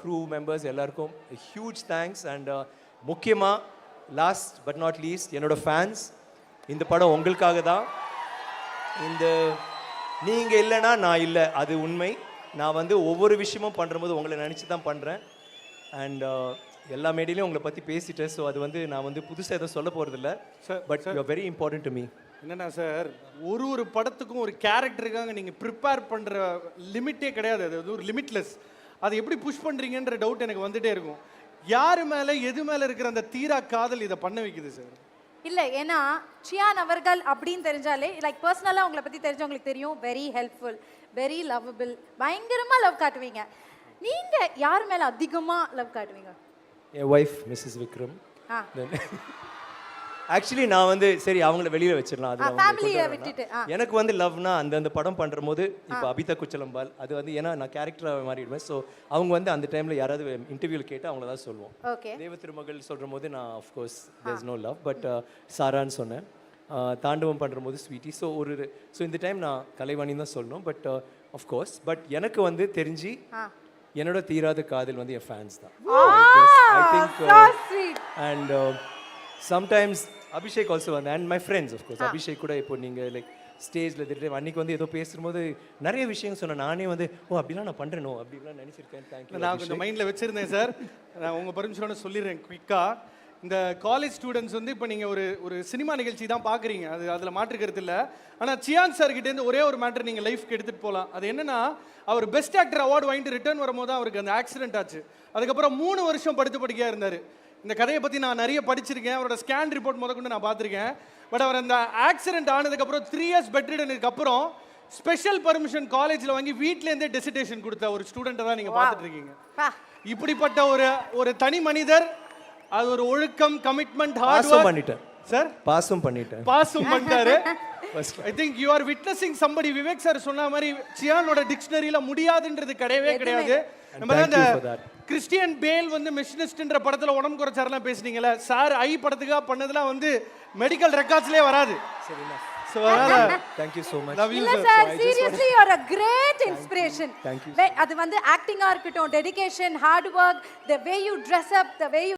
Crew members எல்லாருக்கும் huge thanks. And முக்கியமாக last but not least என்னோட ஃபேன்ஸ். இந்த படம் உங்களுக்காக தான். இந்த நீங்கள் இல்லைன்னா நான் இல்லை, அது உண்மை. நான் வந்து ஒவ்வொரு விஷயமும் பண்ணும்போது உங்களை நினச்சி தான் பண்ணுறேன். அண்ட் எல்லா மேடையிலையும் உங்களை பற்றி பேசிட்டேன். ஸோ அது வந்து நான் வந்து புதுசாக எதுவும் சொல்ல போகிறதில்ல. But you are very important to me. என்னன்னா சார், ஒரு படத்துக்கும் ஒரு கேரக்டருக்காக நீங்கள் ப்ரிப்பேர் பண்ணுற லிமிட்டே கிடையாது. அது ஒரு லிமிட்லெஸ். அதை எப்படி புஷ் பண்ணுறீங்கன்ற டவுட் எனக்கு வந்துட்டே இருக்கும். யார் மேலே எது மேலே இருக்கிற அந்த தீரா காதல் இதை பண்ண வைக்குது சார்? இல்லை, ஏன்னா சியான் அவர்கள் அப்படின்னு தெரிஞ்சாலே, லைக் பர்சனலாக உங்களை பற்றி தெரிஞ்சவங்களுக்கு தெரியும், வெரி ஹெல்ப்ஃபுல், வெரி லவ்வபிள், பயங்கரமாக லவ் காட்டுவீங்க. நீங்கள் யார் மேலே அதிகமாக லவ் காட்டுவீங்க? என் ஒய்ஃப் மிஸ்ஸஸ் விக்ரம். ஆக்சுவலி நான் வந்து சரி அவங்கள வெளியில் வச்சிடலாம். அது எனக்கு வந்து லவ்னா அந்த படம் பண்ணுற போது இப்போ அபிதா குச்சலம்பால் அது வந்து ஏன்னா நான் கேரக்டராக மாறிடுவேன். ஸோ அவங்க வந்து அந்த டைமில் யாராவது இன்டர்வியூவில் கேட்டால் அவங்கள தான் சொல்லுவோம். தேவ திருமகள் சொல்கிற போது நான் of course there is no love, but சாரான்னு சொன்னேன். தாண்டவம் பண்ணுற போது ஸ்வீட்டி. ஸோ இந்த டைம் நான் கலைவாணி தான் சொல்லணும். பட் ஆஃப்கோர்ஸ் பட் எனக்கு வந்து தெரிஞ்சு என்னோட தீராத காதல் வந்து என் ஃபேன்ஸ் தான். I think and sometimes Abhishek also வந்து and my friends of course. Abhishek கூட இப்போ நீங்கள் லைக் ஸ்டேஜில் திடீர்னு அன்றைக்கி வந்து ஏதோ பேசும்போது நிறைய விஷயம் சொன்னேன். நானே வந்து அப்படிலாம் நான் பண்ணுறேனோ அப்படிலாம் நினச்சிருக்கேன். தேங்க்யூ. நான் கொஞ்சம் மைண்டில் வச்சுருந்தேன் சார். நான் உங்கள் பர்மிஷனோட சொல்லிடுறேன் குயிக்காக. இந்த காலேஜ் ஸ்டூடெண்ட்ஸ் வந்து இப்போ நீங்கள் ஒரு சினிமா நிகழ்ச்சி தான் பார்க்குறீங்க, அதில் மாற்றுக்கிறது இல்லை. ஆனால் சியான் சார்கிட்டேருந்து ஒரே ஒரு மேட்டர் நீங்கள் லைஃப்க்கு எடுத்துகிட்டு போகலாம். அது என்னென்னா, அவர் பெஸ்ட் ஆக்டர் அவார்டு வாங்கிட்டு ரிட்டர்ன் வரும்போது தான் அவருக்கு அந்த ஆக்சிடென்ட் ஆச்சு. அதுக்கப்புறம் 3 வருஷம் படுத்து படிக்கையாக இருந்தார். இந்த கதையை பற்றி நான் நிறைய படிச்சிருக்கேன். அவரோட ஸ்கேன் ரிப்போர்ட் முதற்கொண்டு நான் பார்த்துருக்கேன். பட் அவர் அந்த ஆக்சிடென்ட் ஆனதுக்கப்புறம் 3 இயர்ஸ் பெட் ரிடனுக்கு அப்புறம் ஸ்பெஷல் பர்மிஷன் காலேஜில் வாங்கி வீட்டிலேருந்தே டெசிடேஷன் கொடுத்த ஒரு ஸ்டூடெண்ட்டை தான் நீங்கள் பார்த்துட்டு இருக்கீங்க. இப்படிப்பட்ட ஒரு தனி மனிதர், அது ஒரு ஒழுக்கம், கமிட்மெண்ட், ஹார்ட் ஒர்க் பண்ணிட்டேன் சார். பாஸும் பண்ணிட்டாரு. I think you are witnessing somebody. Vivek sir சொன்ன மாதிரி சியானோட டிக்ஷனரியில முடியாதுன்றது கிடையவே கிடையாது. நம்ம தான் இந்த கிறிஸ்டியன் பேல் வந்து மெஷினிஸ்ட்ன்ற படத்துல உடம்பு குறைச்சாரெல்லாம் பேசுனீங்கல்ல சார், ஐ படத்துக்காக பண்ணதெல்லாம் வந்து மெடிக்கல் ரெக்கார்ட்ஸ்லயே வராது. சரிண்ணா. So thank you so much. Love you sir. Seriously you are a great inspiration. Thank you. அது வந்து ஆக்டிங்கா இருக்கட்டும், dedication, hard work, the way you dress up, the way you